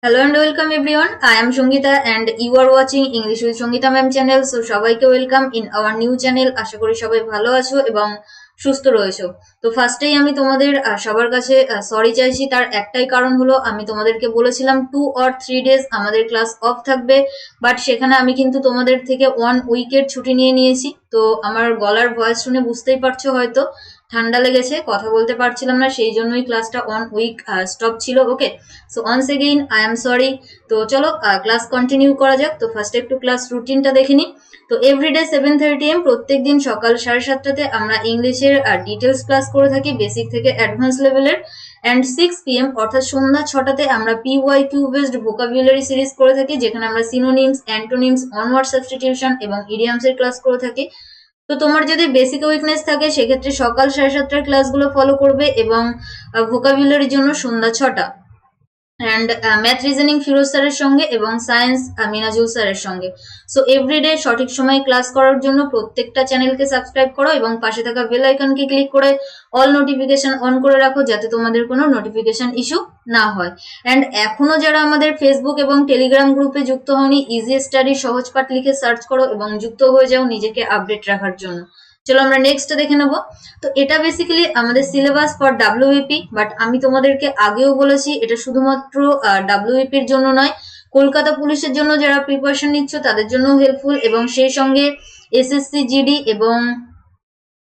Hello and welcome everyone. I am Shongita and you are watching English with Shongita ma'am channel. So সবাইকে welcome in our new channel. আশা করি সবাই ভালো আছো এবং সুস্থ রয়েছো। তো ফার্স্টেই আমি তোমাদের সবার কাছে সরি চাইছি। তার একটাই কারণ হলো আমি তোমাদেরকে বলেছিলাম 2 or 3 days আমাদের ক্লাস অফ থাকবে, বাট সেখানে আমি কিন্তু তোমাদের থেকে 1 উইকের ছুটি নিয়ে নিয়েছি। তো আমার গলার ভয়েস শুনে বুঝতেই পারছো হয়তো ঠান্ডা লেগেছে, কথা বলতে পারছিলাম না, সেই জন্যই ক্লাসটা 1 উইক স্টপ ছিল। Okay, so once again I am sorry. তো চলো ক্লাস কন্টিনিউ করা যাক। তো ফার্স্টে একটু ক্লাস রুটিনটা দেখে নিই। তো এভরিডে 7:30 AM প্রত্যেক দিন সকাল 7:30টাতে আমরা ইংলিশের ডিটেলস ক্লাস করে থাকি, বেসিক থেকে অ্যাডভান্স লেভেলের। অ্যান্ড 6 PM অর্থাৎ সন্ধ্যা 6টাতে আমরা PYQ বেসড ভোকাবুলারি সিরিজ করে থাকি, যেখানে আমরা সিনোনিমস, অ্যান্টোনিমস, অনওয়ার্ড সাবস্টিটিউশন এবং ইডিয়ামসের ক্লাস করে থাকি। তো তোমার যদি বেসিক উইকনেস থাকে সেক্ষেত্রে সকাল 7:30টার ক্লাসগুলো ফলো করবে এবং ভোকাবুলারির জন্য সন্ধ্যা 6টা। অ্যান্ড ম্যাথ রিজনিং ফিরোজ স্যারের সঙ্গে এবং সায়েন্স মিনাজুল স্যারের সঙ্গে। সো এভরিডে সঠিক সময়ে ক্লাস করার জন্য প্রত্যেকটা চ্যানেলকে সাবস্ক্রাইব করো এবং পাশে থাকা বেল আইকনকে ক্লিক করে অল নোটিফিকেশন অন করে রাখো, যাতে তোমাদের কোনো নোটিফিকেশন ইস্যু না হয়। অ্যান্ড এখনো যারা আমাদের ফেসবুক এবং টেলিগ্রাম গ্রুপে যুক্ত হওনি, ইজি স্টাডি সহজ পাঠ লিখে সার্চ করো এবং যুক্ত হয়ে যাও নিজেকে আপডেট রাখার জন্য। চলো আমরা নেক্সট দেখে নেবো। তো এটা বেসিক্যালি আমাদের সিলেবাস ফর ডাব্লিউবিপি, বাট আমি তোমাদেরকে আগেও বলেছি এটা শুধুমাত্র ডাব্লিউবিপির জন্য নয়, কলকাতা পুলিশের জন্য যারা প্রিপারেশন নিচ্ছ তাদের জন্য হেল্পফুল, এবং সেই সঙ্গে এসএসসি জিডি এবং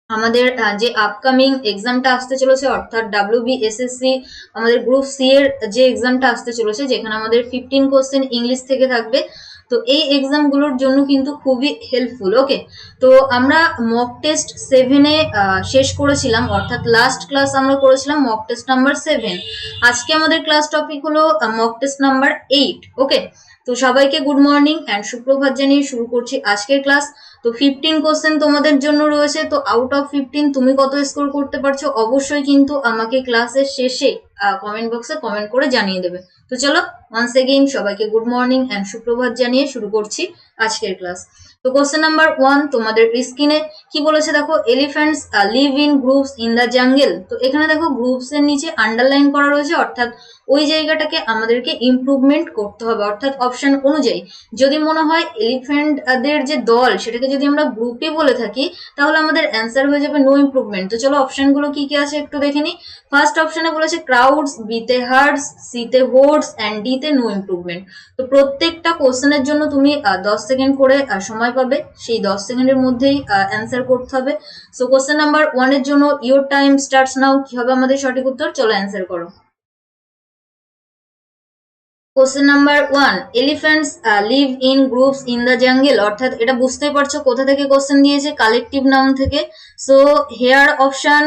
আমাদের যে আপকামিং এক্সামটা আসতে চলেছে অর্থাৎ ডাব্লিউবিএসএসসি আমাদের গ্রুপ সি এর যে এক্সামটা আসতে চলেছে, যেখানে আমাদের 15 কোশ্চেন ইংলিশ থেকে থাকবে। তো এই এক্সামগুলোর জন্য কিন্তু খুবই হেল্পফুল। ওকে, তো আমরা মক টেস্ট 7-এ শেষ করেছিলাম, অর্থাৎ লাস্ট ক্লাস আমরা করেছিলাম মক টেস্ট নাম্বার 7। আজকে আমাদের ক্লাস টপিক হলো মক টেস্ট নাম্বার 8। ওকে, তো সবাইকে গুড মর্নিং অ্যান্ড সুপ্রভাত জানিয়ে শুরু করছি আজকের ক্লাস। তো 15 কোশ্চেন তোমাদের জন্য রয়েছে। তো আউট অফ 15 তুমি কত স্কোর করতে পারছো অবশ্যই কিন্তু আমাকে ক্লাসের শেষে কমেন্ট বক্সে কমেন্ট করে জানিয়ে দেবে। তো চলো ওয়ান্স এগেইন সবাইকে গুড মর্নিং অ্যান্ড সুপ্রভাত জানিয়ে শুরু করছি আজকের ক্লাস। তো কোশ্চেন নাম্বার 1 তোমাদের স্ক্রিনে কি বলেছে দেখো, elephants live in groups in the jungle. তো এখানে দেখো গ্রুপস এর নিচে আন্ডারলাইন করা রয়েছে, অর্থাৎ ওই জায়গাটাকে আমাদেরকে ইমপ্রুভমেন্ট করতে হবে। অর্থাৎ অপশন অনুযায়ী যদি মনে হয় এলিফ্যান্টদের যে দল সেটাকে যদি আমরা গ্রুপে বলে থাকি, তাহলে আমাদের অ্যান্সার হয়ে যাবে নো ইমপ্রুভমেন্ট। তো চলো অপশনগুলো কি কি আছে একটু দেখে নিই। ফার্স্ট অপশনে বলেছে ক্রাউডস, বিতে হার্ডস, সিতে হোর্ডস অ্যান্ড ডিতে নো ইমপ্রুভমেন্ট। তো প্রত্যেকটা কোশ্চেনের জন্য তুমি 10 সেকেন্ড করে সময় পাবে, সেই 10 সেকেন্ডের মধ্যেই অ্যান্সার করতে হবে। সো কোশ্চেন নাম্বার 1 এর জন্য ইওর টাইম স্টার্টস নাও। কি হবে আমাদের সঠিক উত্তর? চলো অ্যান্সার করো। Question number 1, elephants live in groups in the jungle. অর্থাৎ এটা বুঝতেই পারছো কোথা থেকে কোশ্চেন দিয়েছে, কালেকটিভ নাউন থেকে। So here option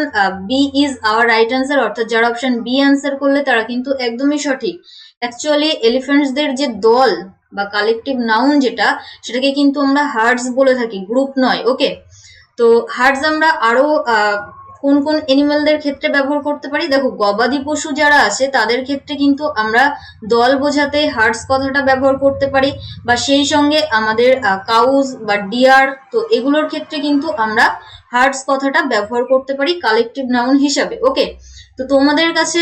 B is our right answer. অর্থাৎ যারা অপশন বি অ্যান্সার করলে তারা কিন্তু একদমই সঠিক। অ্যাকচুয়ালি এলিফ্যান্টসদের যে দল বা কালেকটিভ নাউন যেটা, সেটাকে কিন্তু আমরা হার্ডস বলে থাকি, গ্রুপ নয়। ওকে, তো হার্ডস আমরা আরো কোন কোন এনিম্যালদের ক্ষেত্রে ব্যবহার করতে পারি, দেখো গবাদি পশু যারা আছে তাদের ক্ষেত্রে কিন্তু আমরা দল বোঝাতে হার্ডস কথাটা ব্যবহার করতে পারি, বা সেই সঙ্গে আমাদের কাউজ বা ডিয়ার, তো এগুলোর ক্ষেত্রে কিন্তু আমরা হার্ডস কথাটা ব্যবহার করতে পারি কালেকটিভ নাউন হিসাবে। ওকে, তো তোমাদের কাছে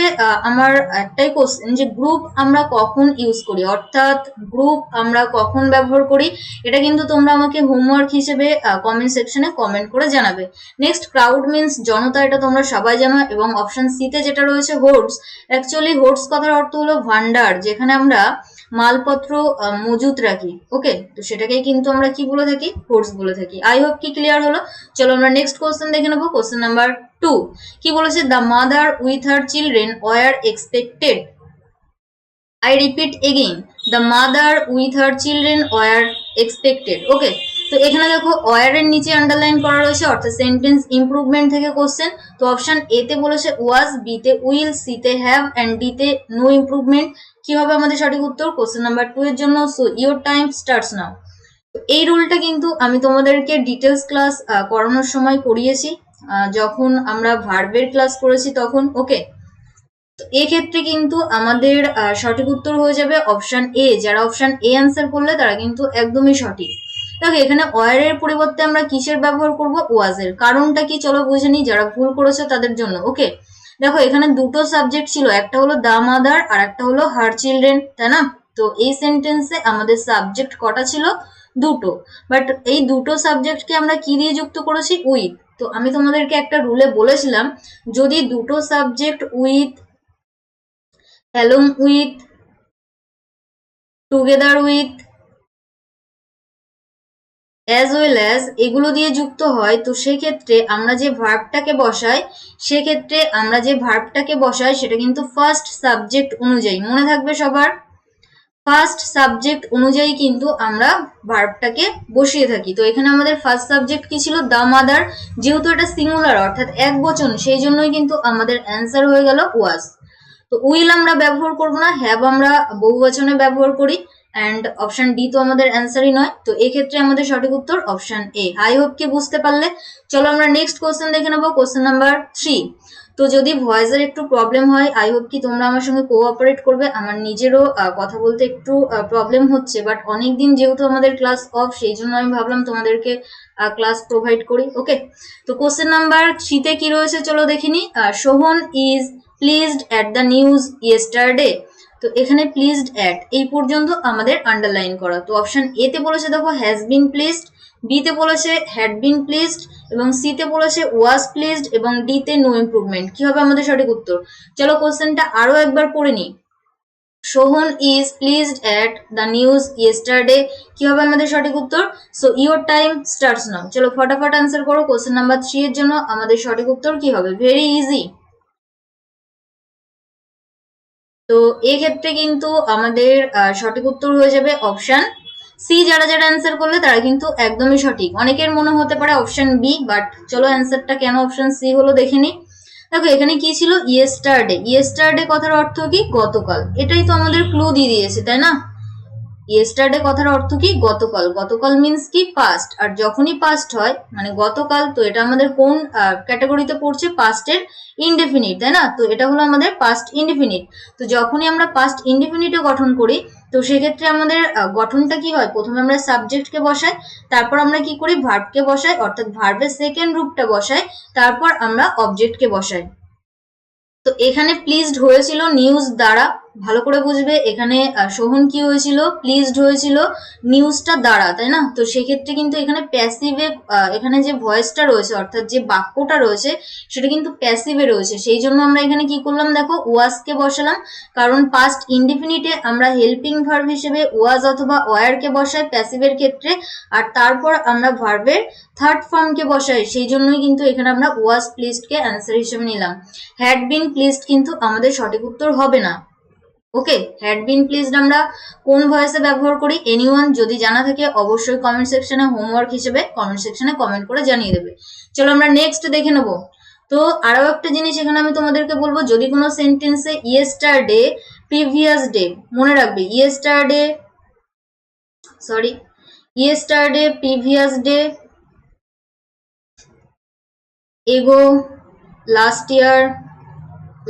আমার একটাই কোশ্চেন, যে গ্রুপ আমরা কখন ইউজ করি, অর্থাৎ গ্রুপ আমরা কখন ব্যবহার করি, এটা কিন্তু তোমরা আমাকে হোমওয়ার্ক হিসেবে কমেন্ট সেকশনে কমেন্ট করে জানাবে। নেক্সট, ক্রাউড মিন্স জনতা, এটা তোমরা সবাই জানো। এবং অপশন সিতে যেটা রয়েছে হোর্ডস, অ্যাকচুয়ালি হোর্ডস কথার অর্থ হলো ভান্ডার, যেখানে আমরা মালপত্র মজুত রাখি। ওকে, তো সেটাকেই কিন্তু আমরা কি বলে থাকি, হোর্ডস বলে থাকি। আই হোপ কি ক্লিয়ার হলো। চলো আমরা নেক্সট কোশ্চেন দেখে নেবো। কোশ্চেন নাম্বার 2 কি বলেছে, the mother with her children were expected. I repeat again, the mother with her children were expected. ওকে, তো এখানে দেখো ওয়ার এর নিচে আন্ডারলাইন করা রয়েছে, অর্থাৎ সেন্টেন্স ইমপ্রুভমেন্ট থেকে কোশ্চেন। তো অপশন এ তে বলেছে ওয়াজ, বি তে উইল, সি তে হ্যাভ এন্ড ডি তে নো ইমপ্রুভমেন্ট। কি হবে আমাদের সঠিক উত্তর কোশ্চেন নাম্বার 2 এর জন্য? সো ইওর টাইম স্টার্টস নাও। এই রুলটা কিন্তু আমি তোমাদেরকে ডিটেলস ক্লাস করানোর সময় করিয়েছি, যখন আমরা ভার্বের ক্লাস করেছি তখন। ওকে, তো এক্ষেত্রে কিন্তু আমাদের সঠিক উত্তর হয়ে যাবে অপশন এ। যারা অপশন এ অ্যান্সার করলে তারা কিন্তু একদমই সঠিক। দেখো এখানে ওয়ারের পরিবর্তে আমরা কিসের ব্যবহার করব, ওয়াজের। কারণটা কি চলো বুঝে নিই, যারা ভুল করেছে তাদের জন্য। ওকে, দেখো এখানে দুটো সাবজেক্ট ছিল, একটা হলো দ্য মাদার আর একটা হলো হার চিলড্রেন, তাই না? তো এই সেন্টেন্সে আমাদের সাবজেক্ট কটা ছিল? দুটো। বাট এই দুটো সাবজেক্টকে আমরা কি দিয়ে যুক্ত করেছি? উইথ। তো আমি তোমাদেরকে একটা রুলে বলেছিলাম, যদি দুটো subject with, along with, together with, as well as এগুলো দিয়ে যুক্ত হয়, তো সেক্ষেত্রে আমরা যে ভার্বটাকে বসাই সেটা কিন্তু ফার্স্ট সাবজেক্ট অনুযায়ী, মনে থাকবে সবার, ফার্স্ট সাবজেক্ট অনুযায়ী কিন্তু আমরা ভার্বটাকে বসিয়ে থাকি। তো এখানে আমাদের ফার্স্ট সাবজেক্ট কি ছিল? The mother. যেহেতু এটা সিঙ্গুলার অর্থাৎ এক বচন, সেই জন্যই কিন্তু আমাদের অ্যান্সার হয়ে গেল ওয়াজ। তো উইল আমরা ব্যবহার করব না, হ্যাভ আমরা বহুবচনে ব্যবহার করি, অ্যান্ড অপশন ডি তো আমাদের অ্যান্সারই নয়। তো এক্ষেত্রে আমাদের সঠিক উত্তর অপশন এ। আই হোপ কি বুঝতে পারলে। চলো আমরা নেক্সট কোশ্চেন দেখে নেবো, কোশ্চেন নাম্বার 3। তো যদি ভয়েসের একটু প্রবলেম হয়, আই হোপ কি তোমরা আমার সঙ্গে কোঅপারেট করবে। আমার নিজেরও কথা বলতে একটু প্রবলেম হচ্ছে, বাট অনেকদিন যেহেতু আমাদের ক্লাস অফ, সেই জন্য আমি ভাবলাম তোমাদেরকে ক্লাস প্রোভাইড করি। ওকে, তো কোশ্চেন নাম্বার 3-তে কি রয়েছে চলো দেখিনি। Sohan is pleased at the news yesterday. তো এখানে প্লিজড অ্যাট এই পর্যন্ত আমাদের আন্ডারলাইন করা। তো অপশন এ তে বলেছে দেখো হ্যাজ বিন প্লিজড, বি তে বলেছে হ্যাড বিন প্লিজড, এবং সি তে বলেছে ওয়াজ প্লিজড, এবং ডি তে নো ইমপ্রুভমেন্ট। কি হবে আমাদের সঠিক উত্তর? চলো কোশ্চেনটা আরো একবার পড়ে নিই। Sohan is pleased at the news yesterday, কি হবে আমাদের সঠিক উত্তর? So your time starts now. চলো ফটাফট আনসার করো। কোশ্চেন নাম্বার 3 এর জন্য আমাদের সঠিক উত্তর কি হবে? Very easy. তো এক্ষেত্রে কিন্তু আমাদের সঠিক উত্তর হয়ে যাবে অপশন সি। যারা যারা অ্যান্সার করলে তারা কিন্তু একদমই সঠিক। অনেকের মনে হতে পারে অপশন বি, বাট চলো অ্যান্সারটা কেন অপশন সি হলো দেখে নি। দেখো এখানে কি ছিল? ইয়েস্টারডে। ইয়েস্টারডে কথার অর্থ কি? গতকাল। এটাই তো আমাদের ক্লু দিয়ে দিয়েছে, তাই না? ইয়েস্টারডে কথার অর্থ কি? গতকাল। গতকাল মিন্স কি? পাস্ট। আর যখনই পাস্ট হয় মানে গতকাল, তো এটা আমাদের কোন ক্যাটাগরিতে পড়ছে? পাস্টের ইনডেফিনিট, তাই না? তো এটা হলো আমাদের পাস্ট ইনডেফিনিট। তো যখনই আমরা পাস্ট ইনডেফিনিটও গঠন করি, তো সেক্ষেত্রে আমাদের গঠনটা কি হয়? প্রথমে আমরা সাবজেক্টকে বসাই, তারপর আমরা কি করি? ভার্বকে বসাই, অর্থাৎ ভার্বের সেকেন্ড রূপটা বসাই, তারপর আমরা অবজেক্টকে বসাই। তো এখানে প্লিজড হয়েছিল নিউজ দ্বারা, ভালো করে বুঝবে। এখানে সোহন কি হয়েছিল? প্লিজড হয়েছিল নিউজটা দ্বারা, তাই না? তো সেক্ষেত্রে কিন্তু এখানে প্যাসিভে, এখানে যে ভয়েসটা রয়েছে অর্থাৎ যে বাক্যটা রয়েছে সেটা কিন্তু প্যাসিভে রয়েছে। সেই জন্য আমরা এখানে কি করলাম? দেখো ওয়াজকে বসালাম, কারণ পাস্ট ইনডিফিনিটে আমরা হেল্পিং ভার্ব হিসেবে ওয়াজ অথবা ওয়ারকে বসাই প্যাসিভের ক্ষেত্রে, আর তারপর আমরা ভার্বের থার্ড ফর্মকে বসাই। সেই জন্যই কিন্তু এখানে আমরা ওয়াজ প্লিজডকে অ্যান্সার হিসেবে নিলাম। হ্যাড বিন প্লিজড কিন্তু আমাদের সঠিক উত্তর হবে না। ওকে, হ্যাড বিন প্লিজড আমরা কোন ভয়েসে ব্যবহার করি? এনিওয়ান যদি জানা থাকে অবশ্যই কমেন্ট সেকশনে হোমওয়ার্ক হিসেবে কমেন্ট সেকশনে কমেন্ট করে জানিয়ে দেবে। চলো আমরা নেক্সট দেখে নেব। তো আরো একটা জিনিস এখানে আমি তোমাদেরকে বলবো, যদি কোনো সেন্টেন্সে ইয়েস্টারডে প্রিভিয়াস ডে, মনে রাখবে ইয়েস্টারডে প্রিভিয়াস ডে, এগো, লাস্ট ইয়ার,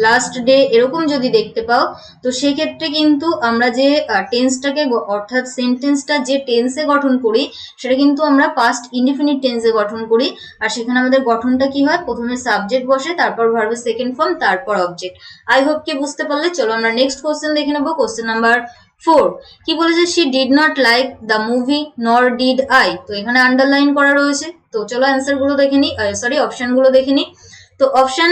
লাস্ট ডে এরকম যদি দেখতে পাও, তো সেক্ষেত্রে কিন্তু আমরা যে টেন্সটাকে অর্থাৎ সেন্টেন্সটা যে টেন্সে গঠন করি সেটা কিন্তু আমরা পাস্ট ইনডিফিনিট টেন্সে গঠন করি। আর সেখানে আমাদের গঠনটা কি হয়? প্রথমে সাবজেক্ট বসে, তারপর ভার্বের সেকেন্ড ফর্ম, তারপর অবজেক্ট। আই হোপ কি বুঝতে পারলে। চলো আমরা নেক্সট কোশ্চেন দেখে নেবো, কোশ্চেন নাম্বার 4। কি বলেছে? She did not like the movie নর ডিড আই। তো এখানে আন্ডারলাইন করা রয়েছে। তো চলো অ্যান্সার গুলো দেখে নি, সরি অপশন গুলো দেখে নি। তো অপশন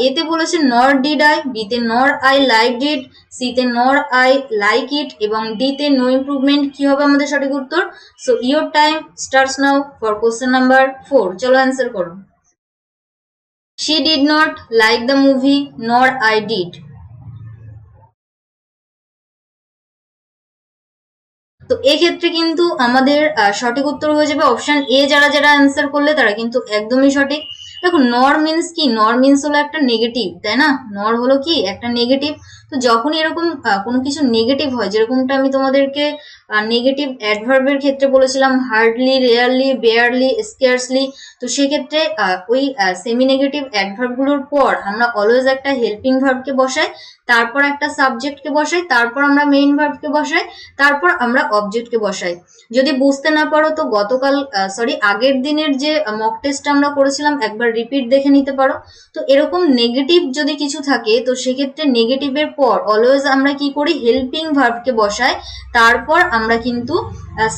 এ তে বলেছে নর ডিড আই, বি তে নর আই লাইকড ইট, সি তে নর আই লাইক ইট, এবং ডি তে নো ইমপ্রুভমেন্ট। কি হবে আমাদের সঠিক উত্তর? So your time starts now for question number 4। চলো অ্যান্সার করো। She did not like the movie নর আই ডিড। তো এক্ষেত্রে কিন্তু আমাদের সঠিক উত্তর হয়ে যাবে অপশন এ। যারা যারা অ্যান্সার করলে তারা কিন্তু একদমই সঠিক। দেখো নর মিন্স কি? নর মিন্স হলো একটা নেগেটিভ, তাই না? নর হলো কি? একটা নেগেটিভ। তো যখনই এরকম কোনো কিছু নেগেটিভ হয়, যেরকমটা আমি তোমাদেরকে নেগেটিভ অ্যাডভার্বের ক্ষেত্রে বলেছিলাম, হার্ডলি, রেয়ারলি, বেয়ারলি, স্কেয়ার্সলি, তো সেক্ষেত্রে ওই সেমি নেগেটিভ অ্যাডভার্বগুলোর পর আমরা অলওয়েজ একটা হেল্পিং ভার্বকে বসাই, তারপর একটা সাবজেক্টকে বসাই, তারপর আমরা মেইন ভার্বকে বসাই, তারপর আমরা অবজেক্টকে বসাই। যদি বুঝতে না পারো তো আগের দিনের যে মক টেস্টটা আমরা করেছিলাম একবার রিপিট দেখে নিতে পারো। তো এরকম নেগেটিভ যদি কিছু থাকে তো সেক্ষেত্রে নেগেটিভের পর অলওয়েজ আমরা কি করি, হেল্পিং ভার্বকে বসাই, তারপর আমরা কিন্তু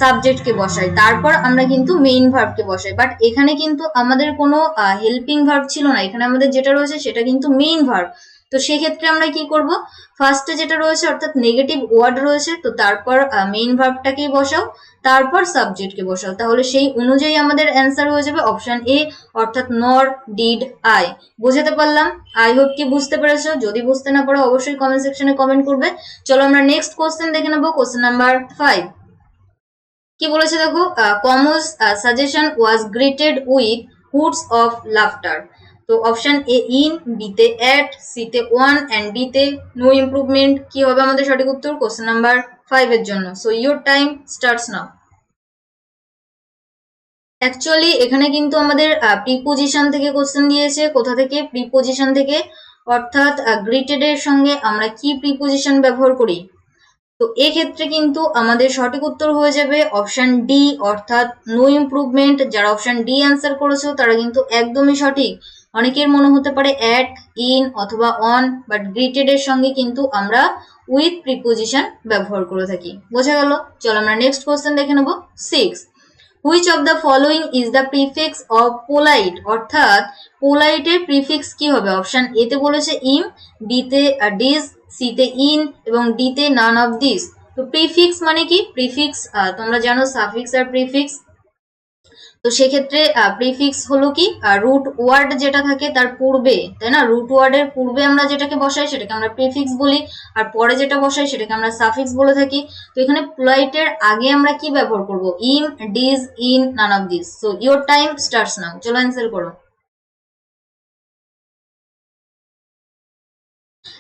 সাবজেক্টকে বসাই, তারপর আমরা কিন্তু মেইন ভার্বকে বসাই। বাট এখানে কিন্তু আমাদের কোনো হেল্পিং ভার্ব ছিল না, এখানে আমাদের যেটা রয়েছে সেটা কিন্তু মেইন ভার্ব। তো সেক্ষেত্রে আমরা কি করব, ফার্স্টে যেটা রয়েছে অর্থাৎ নেগেটিভ ওয়ার্ড রয়েছে, তো তারপর মেইন ভার্বটাকেই বসাও, তারপর সাবজেক্টকে বসাও, তাহলে সেই অনুযায়ী আমাদের অ্যান্সার হয়ে যাবে অপশন এ, অর্থাৎ নর ডিড আই। বোঝাতে পারলাম? আই হোপ কি বুঝতে পেরেছো। যদি বুঝতে না পারো অবশ্যই কমেন্ট সেকশনে কমেন্ট করবে। চলো আমরা নেক্সট কোশ্চেন দেখে নেবো, কোশ্চেন নাম্বার 5। কি বলেছে দেখো, Comus suggestion was greeted with hoots of laughter. তো অপশন এ ইন, বিতে অ্যাট, সিতে ওয়ান অ্যান্ড ডিতে নো ইমপ্রুভমেন্ট। কি হবে আমাদের সঠিক উত্তর কোশ্চেন নাম্বার 5 এর জন্য? So your time starts now. Actually এখানে কিন্তু আমাদের প্রিপোজিশন থেকে কোশ্চেন দিয়েছে। কোথা থেকে? প্রিপোজিশন থেকে, অর্থাৎ গ্রিটেড এর সঙ্গে আমরা কি প্রিপোজিশন ব্যবহার করি। তো এক্ষেত্রে কিন্তু আমাদের সঠিক উত্তর হয়ে যাবে অপশন ডি, অর্থাৎ নো ইমপ্রুভমেন্ট। যারা অপশন ডি অ্যান্সার করেছো তারা কিন্তু একদমই সঠিক। অনেকের মনে হতে পারে অ্যাট, ইন অথবা অন, বাট গ্রিটেড এর সঙ্গে কিন্তু আমরা উইথ প্রিপোজিশন ব্যবহার করে থাকি। বোঝা গেল? চলো আমরা নেক্সট কোশ্চেন দেখে নেব, 6। Which of the following is the prefix of polite, অর্থাৎ পোলাইটের প্রিফিক্স কি হবে? অপশন এ তে বলেছে ইম, বিতে ডিস, সিতে ইন এবং ডিতে নান অফ দিস। তো প্রিফিক্স মানে কি? প্রিফিক্স তোমরা জানো সাফিক্স আর প্রিফিক্স। তো সেক্ষেত্রে প্রিফিক্স হলো কি, রুট ওয়ার্ড যেটা থাকে তার পূর্বে, তাই না? রুট ওয়ার্ডের পূর্বে আমরা যেটাকে বসাই সেটাকে আমরা প্রিফিক্স বলি, আর পরে যেটা বসাই সেটাকে আমরা সাফিক্স বলে থাকি। তো এখানে পোলাইটের আগে আমরা কি ব্যবহার করব? Him, these, in, none of this. So your time starts now. চলো অ্যান্সার করো।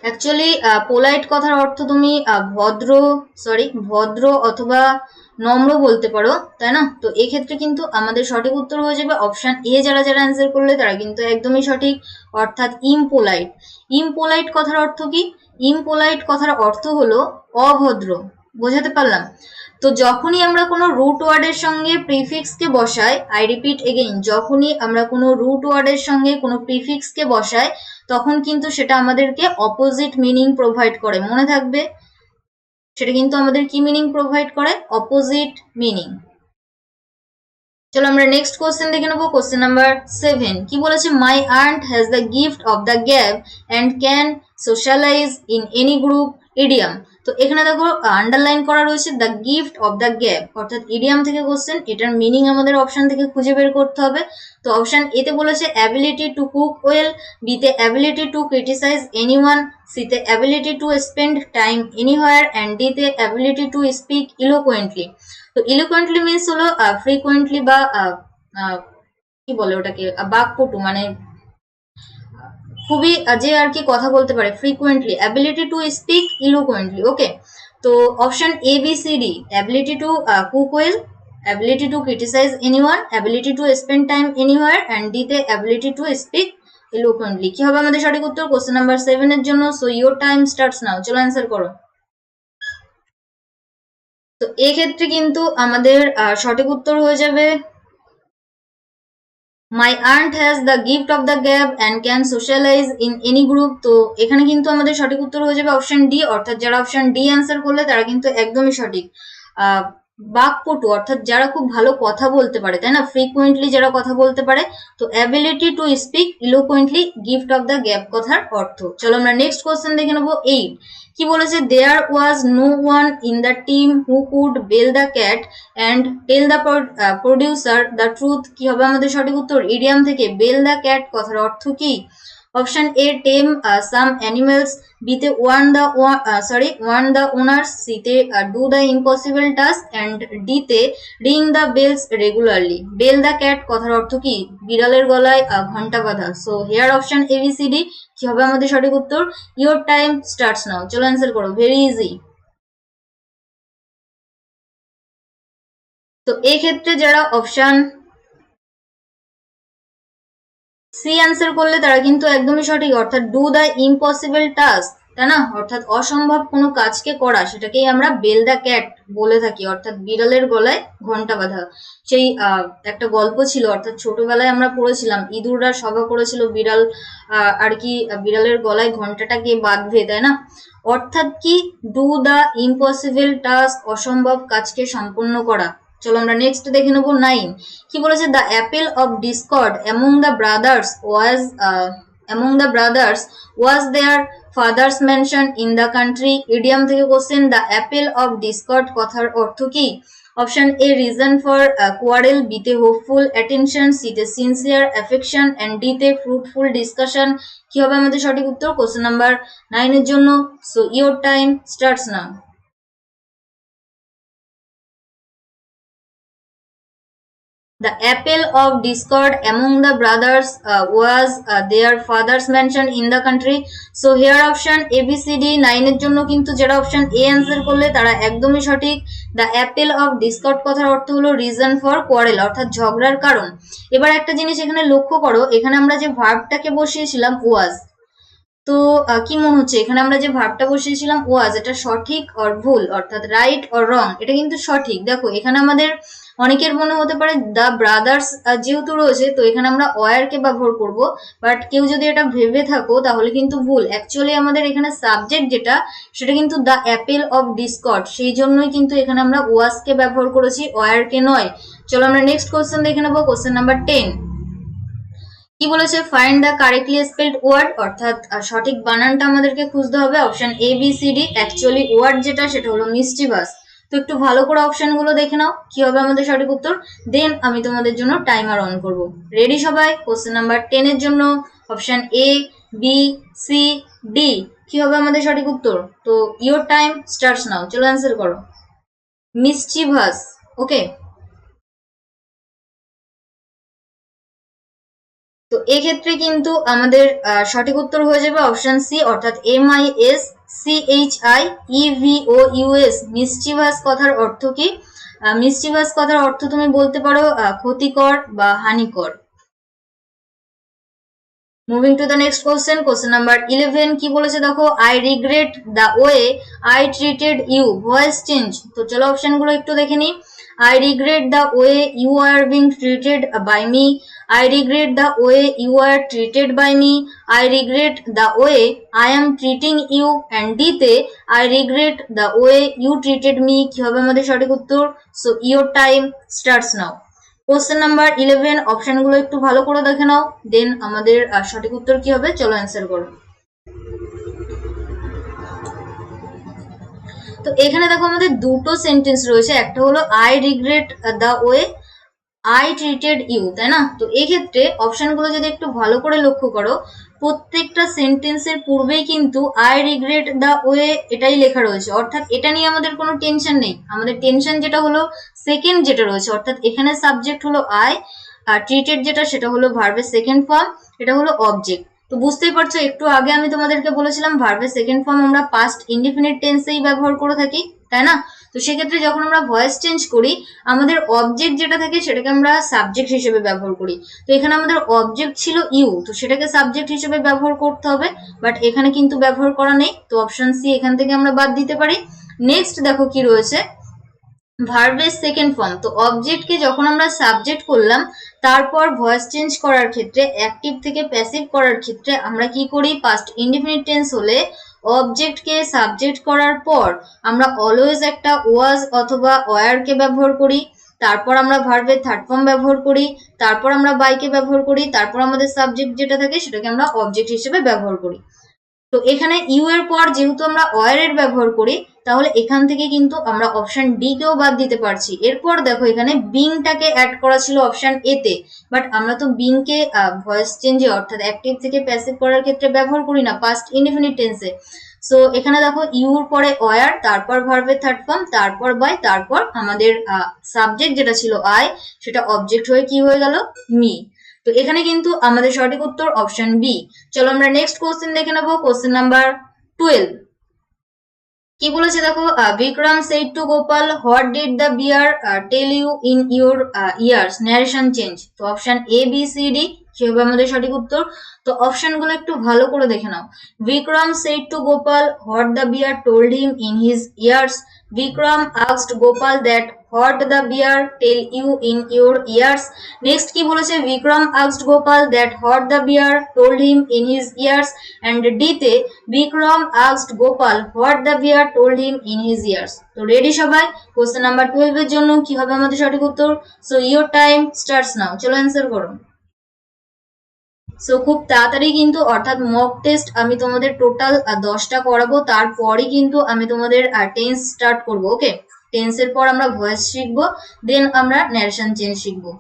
অ্যাকচুয়ালি পোলাইট কথার অর্থ তুমি ভদ্র অথবা নম্র বলতে পারো, তাই না? তো এক্ষেত্রে কিন্তু আমাদের সঠিক উত্তর হয়ে যাবে অপশন এ। যারা যারা অ্যান্সার করলে তারা কিন্তু একদমই সঠিক, অর্থাৎ ইমপোলাইট। ইমপোলাইট কথার অর্থ কি? ইমপোলাইট কথার অর্থ হলো অভদ্র। বোঝাতে পারলাম? তো যখনই আমরা কোনো রুট ওয়ার্ডের সঙ্গে প্রিফিক্সকে বসাই, আই রিপিট এগেইন, যখনই আমরা কোনো রুট ওয়ার্ডের সঙ্গে কোনো প্রিফিক্সকে বসাই তখন কিন্তু সেটা আমাদেরকে অপোজিট মিনিং প্রোভাইড করে। মনে থাকবে, সেটা কিন্তু আমাদের কি মিনিং প্রোভাইড করে? Opposite meaning. চলো আমরা নেক্সট কোশ্চেন দেখে নেবো, কোশ্চেন নাম্বার 7। কি বলেছে? My aunt has the gift of the gab and can socialise in any group idiom. তো এখানে দেখো আন্ডারলাইন করা রয়েছে the gift of the gab, অর্থাৎ ইডিয়াম থেকে কোশ্চেন। এটার মিনিং আমাদের অপশন থেকে খুঁজে বের করতে হবে। তো অপশন এ তে বলেছে অ্যাবিলিটি টু কুক ওয়েল, বিতে অ্যাবিলিটি টু ক্রিটিসাইজ এনিওয়ান, সিতে ability to spend time anywhere and ডিতে অ্যাবিলিটি টু স্পিক ইলোকুয়েন্টলি। তো ইলোকুয়েন্টলি মিনস হলো ফ্রিকুয়েন্টলি বা কি বলে ওটাকে, বাকপটু, মানে খুবই যে আর কি কথা বলতে পারে, frequently. Ability to speak eloquently. Okay, তো option A B C D, ability to cook well, ability to criticise anyone, ability to spend time anywhere and ডিতে অ্যাবিলিটি টু স্পিক ইলোকুয়েন্টলি। কি হবে আমাদের সঠিক উত্তর কোশ্চেন নাম্বার 7 এর জন্য? So your time starts now. চলো অ্যান্সার করো। তো এক্ষেত্রে কিন্তু আমাদের সঠিক উত্তর হয়ে যাবে my aunt has the gift of the gab and can socialise in any group. তো এখানে কিন্তু আমাদের সঠিক উত্তর হয়ে যাবে অপশন ডি, অর্থাৎ যারা অপশন ডি অ্যান্সার করলে তারা কিন্তু একদমই সঠিক। বাকপটু অর্থাৎ যারা খুব ভালো কথা বলতে পারে, তাই না? ফ্রিকুয়েন্টলি যারা কথা বলতে পারে। তো ability to speak eloquently, gift of the gab কথার অর্থ। চলো আমরা নেক্সট কোশ্চেন দেখে নেবো, 8। কি বলেছে? There was no one in the team who could bell the cat and tell the producer the truth. কি হবে আমাদের সঠিক উত্তর? ইডিয়াম থেকে বেল দ্য ক্যাট কথার অর্থ কি? Option A tame some animals, বিতে ওয়ার্ন দ্য ওনার্স, সিতে do the impossible task, and ডিতে ring the bells regularly. Bell the cat কথার অর্থ কি? বিড়ালের গলায় ঘন্টা বাঁধা। সো হেয়ার অপশন ABCD কি হবে আমাদের সঠিক উত্তর? Your time starts now. চলো অ্যান্সার করো, ভেরি ইজি। তো এই ক্ষেত্রে যারা অপশন সি অ্যান্সার করলে তারা কিন্তু একদমই সঠিক, অর্থাৎ ডু দ্য ইম্পসিবল টাস্ক, তাই না? অর্থাৎ অসম্ভব কোনো কাজকে করা, সেটাকেই আমরা বেল দ্য ক্যাট বলে থাকি, অর্থাৎ বিড়ালের গলায় ঘন্টা বাঁধা। সেই একটা গল্প ছিল, অর্থাৎ ছোটবেলায় আমরা পড়েছিলাম ইঁদুররা সভা করেছিল বিড়াল আর কি বিড়ালের গলায় ঘন্টাটাকে বাঁধবে, তাই না? অর্থাৎ কি? ডু দ্য ইম্পসিবল টাস্ক, অসম্ভব কাজকে সম্পন্ন করা। চলো আমরা নেক্সট দেখে নেবো 9। কি বলেছে? The apple of discord among the brothers was their father's mansion in the country. Idiom থেকে question. The apple of discord কথার অর্থ কি? Option A reason for quarrel, বিতে হোপফুল অ্যাটেনশন, সিতে সিনসিয়ার অ্যাফেকশন, অ্যান্ড ডিতে ফ্রুটফুল ডিসকাশন। কি হবে আমাদের সঠিক উত্তর কোশ্চেন নাম্বার 9 এর জন্য? So your time starts now. The apple of discord among the brothers was their father's mention in the country. So here option ABCD 9 এর জন্য কিন্তু যারা অপশন এ অ্যান্সার করলে তারা একদমই সঠিক। দ্য অ্যাপেল অফ ডিসকর্ড কথার অর্থ হলো রিজন ফর কোয়ারেল, অর্থাৎ ঝগড়ার কারণ। এবার একটা জিনিস এখানে লক্ষ্য করো, এখানে আমরা যে ভার্বটাকে বসিয়েছিলাম ওয়াজ, তো কি মনে হচ্ছে এখানে আমরা যে ভার্বটা বসিয়েছিলাম ওয়াজ, এটা সঠিক অর ভুল, অর্থাৎ রাইট অর রং? এটা কিন্তু সঠিক। দেখো এখানে আমাদের অনেকের মনে হতে পারে দ্য ব্রাদার্স যেহেতু রয়েছে তো এখানে আমরা ওয়ারকে ব্যবহার করব, বাট কেউ যদি এটা ভেবে থাকো তাহলে কিন্তু ভুল। অ্যাকচুয়ালি আমাদের এখানে সাবজেক্ট যেটা সেটা কিন্তু দ্য অ্যাপেল অফ ডিসকর্ড, সেই জন্যই কিন্তু এখানে আমরা ওয়াজকে ব্যবহার করেছি, ওয়ারকে নয়। চলো আমরা নেক্সট কোশ্চেন দেখে নেবো, কোশ্চেন নাম্বার 10। কি বলেছে? Find the correctly spelled word, অর্থাৎ সঠিক বানানটা আমাদেরকে খুঁজতে হবে। Option ABCD। অ্যাকচুয়ালি ওয়ার্ড যেটা সেটা হলো মিস্টিভাস। তো একটু ভালো করে অপশন গুলো দেখে নাও, কি হবে আমাদের সঠিক উত্তর। দেন আমি তোমাদের জন্য টাইমার অন করব। রেডি সবাই? কোশ্চেন নাম্বার 10 এর জন্য অপশন ABCD কি হবে আমাদের সঠিক উত্তর? তো ইয়োর টাইম স্টার্টস নাও। চলো অ্যান্সার করো, মিস্টিভাস। ওকে, তো এক্ষেত্রে কিন্তু আমাদের সঠিক উত্তর হয়ে যাবে অপশন সি, অর্থাৎ MISCHIEVOUS। মিস্চিভাস কথার অর্থ কি? মিস্চিভাস কথার অর্থ তুমি বলতে পারো ক্ষতিকর বা হানিকর। Moving to the next question, question number 11। কি বলেছে দেখো? I regret the way I treated you, voice change. তো চলো অপশন গুলো একটু দেখে নিই। I regret the way you are being treated by me. I regret the way you are treated by me. I regret the way I am treating you. And ডিতে I regret the way you treated me কি হবে আমাদের সঠিক উত্তর? So your time starts now. Question number 11 option গুলো একটু ভালো করে দেখে নাও, দেন আমাদের সঠিক উত্তর কি হবে চলো অ্যান্সার করো। তো এখানে দেখো আমাদের দুটো সেন্টেন্স রয়েছে, একটা হলো I regret the way I treated you, তাই না? তো এক্ষেত্রে অপশনগুলো যদি একটু ভালো করে লক্ষ্য করো, প্রত্যেকটা সেন্টেন্সের পূর্বেই কিন্তু আই রিগ্রেট দ্য ওয়ে এটাই লেখা রয়েছে, অর্থাৎ এটা নিয়ে আমাদের কোনো টেনশন নেই। আমাদের টেনশন যেটা হলো সেকেন্ড যেটা রয়েছে, অর্থাৎ এখানে সাবজেক্ট হলো আই, আর ট্রিটেড যেটা সেটা হলো ভার্বের সেকেন্ড ফর্ম, এটা হলো অবজেক্ট। তো বুঝতেই পারছো একটু আগে আমি তোমাদেরকে বলেছিলাম ভার্বের সেকেন্ড ফর্ম আমরা পাস্ট ইনডিফিনিট টেন্সেই ব্যবহার করে থাকি, তাই না? তো সেক্ষেত্রে যখন আমরা ভয়েস চেঞ্জ করি আমাদের অবজেক্ট যেটা থাকে সেটাকে আমরা সাবজেক্ট হিসেবে ব্যবহার করি। তো এখানে আমাদের অবজেক্ট ছিল ইউ, তো সেটাকে সাবজেক্ট হিসেবে ব্যবহার করতে হবে, বাট এখানে কিন্তু ব্যবহার করা নেই। তো অপশন সি এখান থেকে আমরা বাদ দিতে পারি। নেক্সট দেখো কি রয়েছে, ভার্বের সেকেন্ড ফর্ম। তো অবজেক্টকে যখন আমরা সাবজেক্ট করলাম তারপর ভয়েস চেঞ্জ করার ক্ষেত্রে, অ্যাক্টিভ থেকে প্যাসিভ করার ক্ষেত্রে আমরা কি করি? পাস্ট ইনডিফিনিট টেন্স হলে অবজেক্টকে সাবজেক্ট করার পর আমরা অলওয়েজ একটা ওয়াজ অথবা ওয়ারকে ব্যবহার করি, তারপর আমরা ভার্বের থার্ড ফর্ম ব্যবহার করি, তারপর আমরা বাইকে ব্যবহার করি, তারপর আমাদের সাবজেক্ট যেটা থাকে সেটাকে আমরা অবজেক্ট হিসেবে ব্যবহার করি। তো এখানে ইউ এর পর যেহেতু আমরা ওয়ার এর ব্যবহার করি, তাহলে এখান থেকে কিন্তু আমরা অপশন ডি কেও বাদ দিতে পারছি। এরপর দেখো এখানে বিংটাকে অ্যাড করা ছিল অপশন এ তে, বাট আমরা তো বিংকে ভয়েস চেঞ্জে অর্থাৎ অ্যাক্টিভ থেকে প্যাসিভ করার ক্ষেত্রে ব্যবহার করি না, পাস্ট ইনডিফিনিট টেন্সে। সো এখানে দেখো ইউর পরে ওয়ার, তারপর ভার্বের থার্ড ফর্ম, তারপর বাই, তারপর আমাদের সাবজেক্ট যেটা ছিল আই, সেটা অবজেক্ট হয়ে কি হয়ে গেল, মি। তো এখানে কিন্তু আমাদের সঠিক উত্তর অপশন বি। চলো আমরা নেক্সট কোশ্চেন দেখে নেবো, কোশ্চেন নাম্বার 12। কি বলেছে দেখো, Vikram said to Gopal, what did the bear tell you in your ears, narration change. তো option A B C D কি হবে আমাদের সঠিক উত্তর। তো অপশন গুলো একটু ভালো করে দেখে নাও। Vikram said to Gopal, what the bear told him in his ears. Vikram asked Gopal that what the bear tell you in your ears. Next কি বলেছে, Vikram asked Gopal that what the bear told him in his ears. And D তে Vikram asked Gopal what the bear told him in his ears. তো ready সবাই question number 12 এর জন্য কি হবে আমাদের সঠিক উত্তর। So your time starts now, চলো অ্যান্সার করো। সো খুব তাড়াতাড়ি কিন্তু, অর্থাৎ মক টেস্ট আমি তোমাদের টোটাল 10টা করাবো, তারপরে কিন্তু আমি তোমাদের টেন্স স্টার্ট করবো। ওকে, টেন্সের পর আমরা ভয়েস শিখবো, দেন আমরা ন্যারেশন চেঞ্জ শিখবো।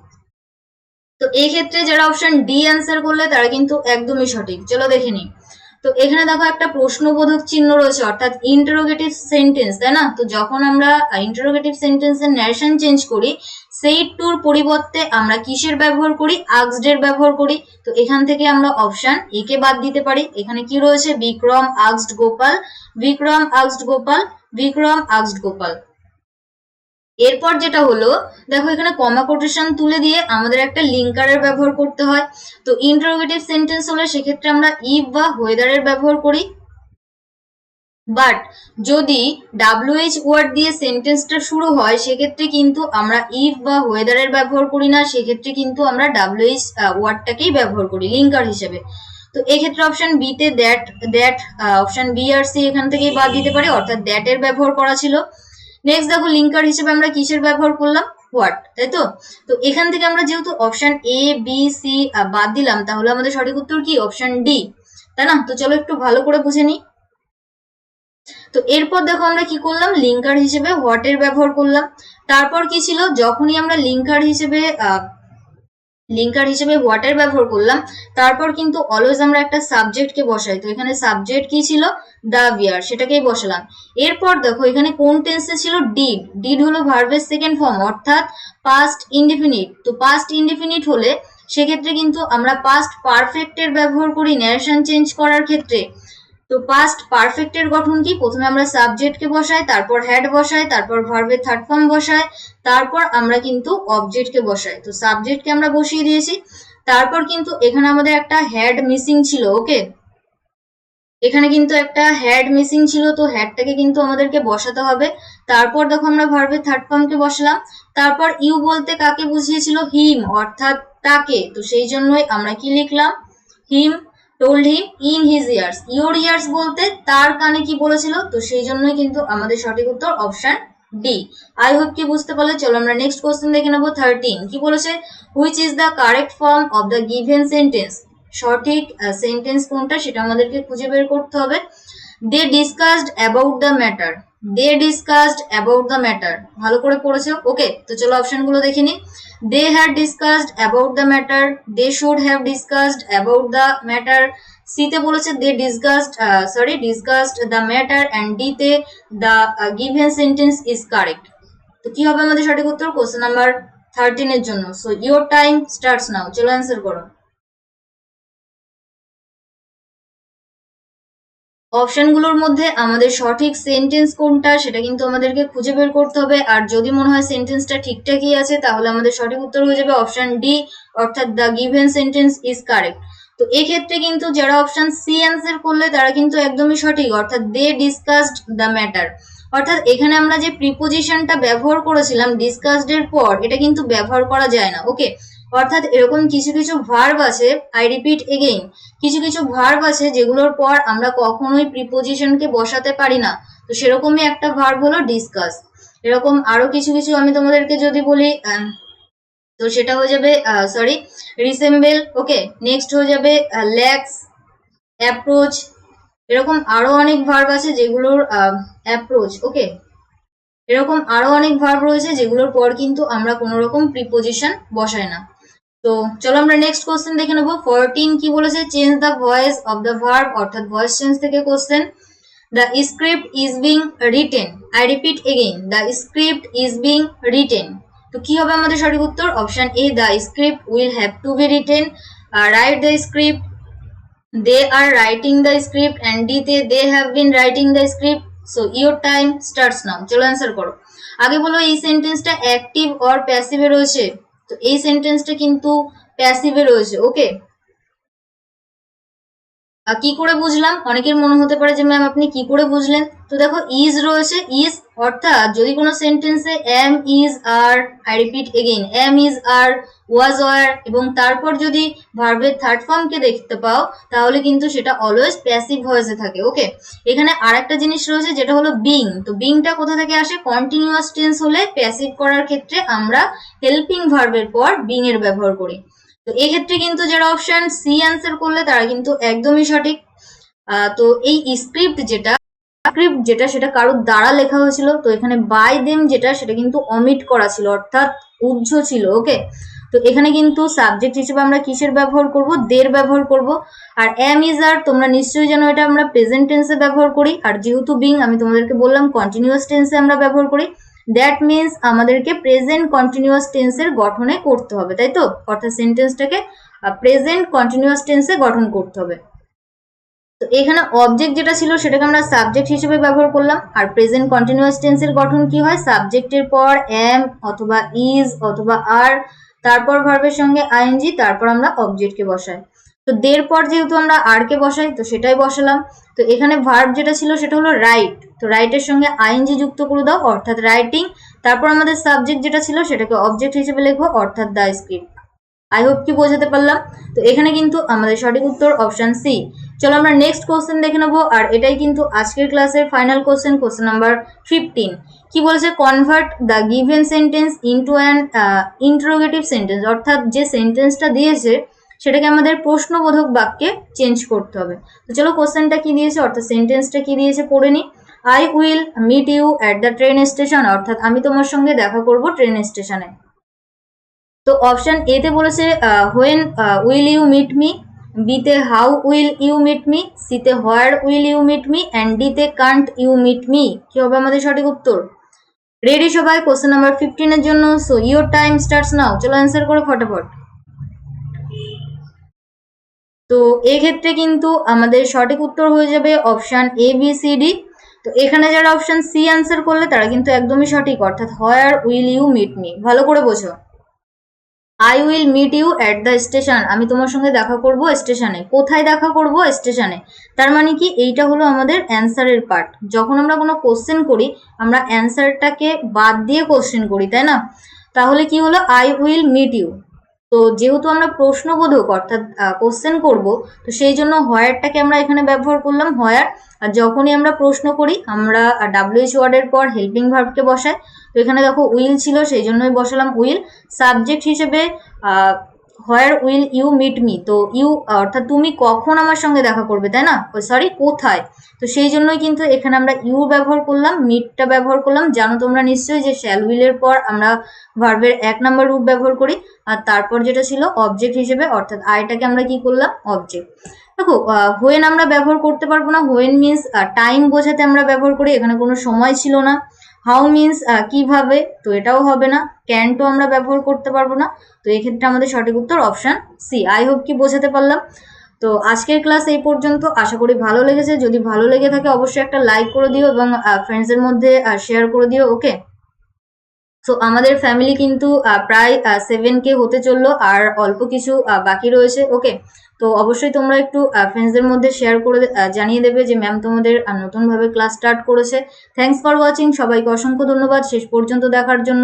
তো এই ক্ষেত্রে যারা অপশন ডি অ্যান্সার করলে তারা কিন্তু একদমই সঠিক। চলো দেখে নিই। তো এখানে দেখো একটা প্রশ্নবোধক চিহ্ন রয়েছে, অর্থাৎ ইন্টারোগেটিভ সেন্টেন্স, তাই না? তো যখন আমরা ইন্টারোগেটিভ সেন্টেন্সের ন্যারেশন চেঞ্জ করি, সেই টুর পরিবর্তে আমরা কিসের ব্যবহার করি, আস্কড এর ব্যবহার করি। তো এখান থেকে আমরা অপশন এ কে বাদ দিতে পারি। এখানে কি রয়েছে, Vikram asked Gopal, Vikram asked Gopal, Vikram asked Gopal. এরপর যেটা হলো, দেখো এখানে কমা কোটেশন তুলে দিয়ে আমাদের একটা লিঙ্কারের ব্যবহার করতে হয়। তো ইন্টারোগেটিভ সেন্টেন্স হলে সেক্ষেত্রে আমরা ইফ বা ওয়েদারের ব্যবহার করি। বাট যদি WH ওয়ার্ড দিয়ে সেন্টেন্সটা শুরু হয়, সেক্ষেত্রে কিন্তু আমরা ইফ বা ওয়েদারের ব্যবহার করি না, সেক্ষেত্রে কিন্তু আমরা WH ওয়ার্ডটাকেই ব্যবহার করি লিঙ্কার হিসেবে। তো এক্ষেত্রে অপশন বি তে দ্যাট অপশন বি আর সি এখান থেকেই বাদ দিতে পারি, অর্থাৎ দ্যাট এর ব্যবহার করা ছিল। নেক্সট দেখো লিঙ্কার হিসেবে আমরা কিসের ব্যবহার করলাম, হোয়াট, তাই তো? তো এখান থেকে আমরা যেহেতু অপশন এ বি সি বাদ দিলাম, তাহলে আমাদের সঠিক উত্তর কি, অপশন ডি, তাই না? তো চলো একটু ভালো করে বুঝে নিই। তো এরপর দেখো আমরা কি করলাম, লিঙ্কার হিসেবে হোয়াট এর ব্যবহার করলাম। তারপর কি ছিল, যখনই আমরা লিঙ্কার হিসেবে হোয়াট এর ব্যবহার করলাম, তারপর কিন্তু অলওয়েজ আমরা একটা সাবজেক্টকে বসাই। তো এখানে সাবজেক্ট কি ছিল, দা বিয়ার, সেটাকেই বসালাম। এরপর দেখো এখানে কোন টেন্সে ছিল, ডিড। ডিড হলো ভার্বের সেকেন্ড ফর্ম, অর্থাৎ পাস্ট ইনডিফিনিট। তো পাস্ট ইনডিফিনিট হলে সেক্ষেত্রে কিন্তু আমরা পাস্ট পারফেক্টের ব্যবহার করি ন্যারেশন চেঞ্জ করার ক্ষেত্রে। তো পাস্ট পারফেক্টের গঠন কি, প্রথমে আমরা সাবজেক্টকে বসাই, তারপর হ্যাড বসাই, তারপর ভার্বের থার্ড ফর্ম বসাই, তারপর আমরা কিন্তু অবজেক্টকে বসাই। তো সাবজেক্টকে আমরা বসিয়ে দিয়েছি, তারপর কিন্তু এখানে আমাদের একটা হ্যাড মিসিং ছিল। ওকে, এখানে কিন্তু একটা হ্যাড মিসিং ছিল, তো হ্যাডটাকে কিন্তু আমাদেরকে বসাতে হবে। তারপর দেখো আমরা ভার্বের থার্ড ফর্মকে বসালাম। তারপর ইউ বলতে কাকে বুঝিয়েছিল, হিম, অর্থাৎ তাকে। তো সেই জন্যই আমরা কি লিখলাম, হিম told him in his ears. your ears বলতে তার কানে কি বলেছিল, তো সেই জন্যই কিন্তু আমাদের সঠিক উত্তর অপশন ডি। আই হোপ কি বুঝতে পারলে। চলো আমরা নেক্সট কোশ্চেন দেখে নেবো 13। কি বলেছে, which is the correct form of the given sentence. সঠিক সেন্টেন্স কোনটা সেটা আমাদেরকে খুঁজে বের করতে হবে। They discussed about the matter, they discussed about the matter, ভালো করে পড়েছো। ওকে, তো চলো অপশন গুলো দেখে নি। they had discussed about the matter, they should have discussed about the matter। C তে বলেছে they discussed the matter, and D তে the given sentence is correct। তো কি হবে আমাদের সঠিক উত্তর কোশ্চেন নাম্বার 13 এর জন্য। So your time starts now, চলো অ্যান্সার করো। অপশনগুলোর মধ্যে আমাদের সঠিক সেন্টেন্স কোনটা সেটা কিন্তু আমাদেরকে খুঁজে বের করতে হবে। আর যদি মনে হয় সেন্টেন্সটা ঠিকঠাকই আছে, তাহলে আমাদের সঠিক উত্তর হয়ে যাবে অপশন ডি, অর্থাৎ the given sentence is correct. তো এক্ষেত্রে কিন্তু যারা অপশন সি অ্যান্সার করলে তারা কিন্তু একদমই সঠিক, অর্থাৎ দে ডিসকাসড দ্য ম্যাটার। অর্থাৎ এখানে আমরা যে প্রিপোজিশনটা ব্যবহার করেছিলাম ডিসকাসড এর পর, এটা কিন্তু ব্যবহার করা যায় না। ওকে, অর্থাৎ এরকম কিছু কিছু ভার্ব আছে, আই রিপিট এগেইন, কিছু কিছু ভার্ব আছে যেগুলোর পর আমরা কখনোই প্রিপোজিশনকে বসাতে পারি না। তো সেরকমই একটা ভার্ব হলো ডিসকাস। এরকম আরো কিছু কিছু আমি তোমাদেরকে যদি বলি, তো সেটা হয়ে যাবে রিসেম্বল। ওকে, নেক্সট হয়ে যাবে ল্যাক্স, অ্যাপ্রোচ, এরকম আরো অনেক ভার্ব আছে যেগুলোর অ্যাপ্রোচ, ওকে, এরকম আরো অনেক ভার্ব রয়েছে যেগুলোর পর কিন্তু আমরা কোনো রকম প্রিপোজিশন বসাই না। তো চলো আমরা নেক্সট কোশ্চেন দেখে নেবো। 14 কি বলেছে, change the voice of the verb, অর্থাৎ ভয়েস চেঞ্জ থেকে question. The script is being written, I repeat again, the script is being written. তো কি হবে আমাদের সঠিক উত্তর? Option A, the script will have to be written, write the script, they are writing the script, and D তে they have been writing the script. So your time starts now. চলো answer করো। আগে বলো এই সেন্টেন্সটা active or প্যাসিভে রয়েছে? তো এই সেন্টেন্সটা কিন্তু প্যাসিভে রয়েছে, ওকে। কি করে বুঝলাম? অনেকের মনে হতে পারে যে ম্যাম আপনি কি করে বুঝলেন? তো দেখো ইজ রয়েছে, ইজ অর্থাৎ যদি কোনো সেন্টেন্সে am is are, I repeat again, am is are, was were এবং তারপর যদি ভার্বের থার্ড ফর্মকে দেখতে পাও তাহলে কিন্তু সেটা অলওয়েজ প্যাসিভ ভয়েসে থাকে, ওকে। এখানে আর একটা জিনিস রয়েছে যেটা হলো বিং। তো বিংটা কোথা থেকে আসে? কন্টিনিউয়াস টেন্স হলে প্যাসিভ করার ক্ষেত্রে আমরা হেল্পিং ভার্বের পর বিং এর ব্যবহার করি। তো এক্ষেত্রে কিন্তু যারা অপশন সি অ্যান্সার করলে তারা কিন্তু একদমই সঠিক। তো এই স্ক্রিপ্ট যেটা সেটা কারোর দ্বারা লেখা হয়েছিল, তো এখানে বাই দেম যেটা সেটা কিন্তু অমিট করা ছিল, অর্থাৎ উহ্য ছিল, ওকে। তো এখানে কিন্তু সাবজেক্ট হিসেবে আমরা কিসের ব্যবহার করব? দের ব্যবহার করব। আর এম ইজ আর তোমরা নিশ্চয়ই জানো এটা আমরা প্রেজেন্ট টেন্সে ব্যবহার করি, আর যেহেতু বিং আমি তোমাদেরকে বললাম কন্টিনিউয়াস টেন্সে আমরা ব্যবহার করি, দ্যাট মিনস আমাদেরকে প্রেজেন্ট কন্টিনিউয়াস টেন্সের গঠনে করতে হবে, তাই তো? অর্থাৎ সেন্টেন্সটাকে প্রেজেন্ট কন্টিনিউয়াস টেন্সে গঠন করতে হবে। তো এখানে অবজেক্ট যেটা ছিল সেটাকে আমরা সাবজেক্ট হিসেবে ব্যবহার করলাম, আর প্রেজেন্ট কন্টিনিউয়াস টেন্সের গঠন কি হয়? সাবজেক্টের পর এম অথবা ইজ অথবা আর, তারপর ভার্বের সঙ্গে আইএনজি, তারপর আমরা অবজেক্টকে বসাই। তো দের পর যেহেতু আমরা আর কে বসাই তো সেটাই বসালাম। তো এখানে ভার্ব যেটা ছিল সেটা হলো রাইট, তো রাইটের সঙ্গে আইএনজি যুক্ত করে দাও, অর্থাৎ রাইটিং। তারপর আমাদের সাবজেক্ট যেটা ছিল সেটাকে অবজেক্ট হিসেবে লিখবো, অর্থাৎ দ্য স্ক্রিপ্ট। আই হোপ কি বোঝাতে পারলাম? তো এখানে কিন্তু আমাদের সঠিক উত্তর অপশন সি। চলো আমরা নেক্সট কোশ্চেন দেখে নেবো, আর এটাই কিন্তু আজকের ক্লাসের ফাইনাল কোশ্চেন, কোশ্চেন নাম্বার 15। কি বলেছে? Convert the given sentence into an interrogative sentence, অর্থাৎ যে সেন্টেন্সটা দিয়েছে সেটাকে আমাদের প্রশ্নবোধক বাক্যে চেঞ্জ করতে হবে। তো চলো কোশ্চেনটা কি দিয়েছে, অর্থাৎ সেন্টেন্সটা কি দিয়েছে পড়ে নি। I will meet you at the train station, অর্থাৎ আমি তোমার সঙ্গে দেখা করব ট্রেন স্টেশনে। তো অপশন এ তে বলেছে when will you meet me, B তে how will you meet me, C তে where will you meet me, and D তে কান্ট ইউ মিট মি। কি হবে আমাদের সঠিক উত্তর? রেডি সবাই কোশ্চেন নাম্বার 15 এর জন্য? So your time starts now. চলো অ্যান্সার করো ফটাফট। তো এক্ষেত্রে কিন্তু আমাদের সঠিক উত্তর হয়ে যাবে option A B C D. তো এখানে যারা অপশন সি অ্যান্সার করলে তারা কিন্তু একদমই সঠিক, অর্থাৎ where will you meet me. ভালো করে বোঝো, I will meet you at the station, আমি তোমার সঙ্গে দেখা করব স্টেশনে। কোথায় দেখা করব? স্টেশনে। তার মানে কি এইটা হলো আমাদের অ্যান্সারের পার্ট। যখন আমরা কোনো কোশ্চেন করি আমরা অ্যান্সারটাকে বাদ দিয়ে কোশ্চেন করি, তাই না? তাহলে কি হলো? I will meet you. তো যেহেতু আমরা প্রশ্নবোধক অর্থাৎ কোশ্চেন করব, তো সেই জন্য হোয়ারটাকে আমরা এখানে ব্যবহার করলাম, হোয়ার। আর যখনই আমরা প্রশ্ন করি আমরা ডাব্লিউএইচ ওয়ার্ডের পর হেল্পিং ভার্বকে বসাই। তো এখানে দেখো উইল ছিল সেই জন্যই বসালাম উইল। সাবজেক্ট হিসেবে where will you meet me, তো ইউ অর্থাৎ তুমি কখন আমার সঙ্গে দেখা করবে, তাই না? সরি, কোথায়। তো সেই জন্যই কিন্তু এখানে আমরা ইউ ব্যবহার করলাম, মিটটা ব্যবহার করলাম। জানো তোমরা নিশ্চয়ই যে শ্যাল উইলের পর আমরা ভার্বের 1 নম্বর রূপ ব্যবহার করি, আর তারপর যেটা ছিল অবজেক্ট হিসেবে, অর্থাৎ আইটাকে আমরা কি করলাম? অবজেক্ট। দেখো হোয়েন আমরা ব্যবহার করতে পারবো না, হোয়েন মিনস টাইম বোঝাতে আমরা ব্যবহার করি, এখানে কোনো সময় ছিল না। হাউ মিনস কিভাবে, তো এটাও হবে না। ক্যানটো আমরা ব্যবহার করতে পারবো না। তো এক্ষেত্রে আমাদের সঠিক উত্তর অপশন সি। আই হোপ কি বোঝাতে পারলাম। তো আজকের ক্লাস এই পর্যন্ত, আশা করি ভালো লেগেছে। যদি ভালো লেগে থাকে অবশ্যই একটা লাইক করে দিও এবং ফ্রেন্ডসদের মধ্যে শেয়ার করে দিও, ওকে। তো আমাদের ফ্যামিলি কিন্তু প্রায় 7K হতে চললো, আর অল্প কিছু বাকি রয়েছে, ওকে। তো অবশ্যই তোমরা একটু ফ্রেন্ডসদের মধ্যে শেয়ার করে জানিয়ে দেবে যে ম্যাম তোমাদের নতুনভাবে ক্লাস স্টার্ট করেছে। থ্যাঙ্কস ফর ওয়াচিং, সবাইকে অসংখ্য ধন্যবাদ শেষ পর্যন্ত দেখার জন্য।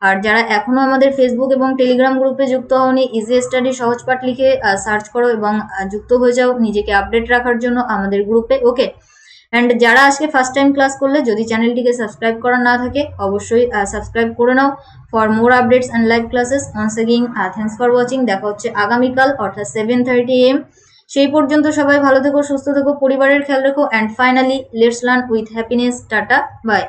আর যারা এখনো আমাদের ফেসবুক এবং টেলিগ্রাম গ্রুপে যুক্ত হওনি, ইজি স্টাডি সহজ পাঠ লিখে সার্চ করো এবং যুক্ত হয়ে যাও নিজেকে আপডেট রাখার জন্য আমাদের গ্রুপে, ওকে। অ্যান্ড যারা আজকে ফার্স্ট টাইম ক্লাস করলে যদি চ্যানেলটিকে সাবস্ক্রাইব করা না থাকে অবশ্যই সাবস্ক্রাইব করে নাও for more updates and live classes. Once again thanks for watching. দেখা হচ্ছে আগামীকাল অর্থাৎ 7:30 AM সেই পর্যন্ত সবাই ভালো থেকো, সুস্থ থেকো, পরিবারের খেয়াল রেখো, and finally let's learn with happiness. Tata, by.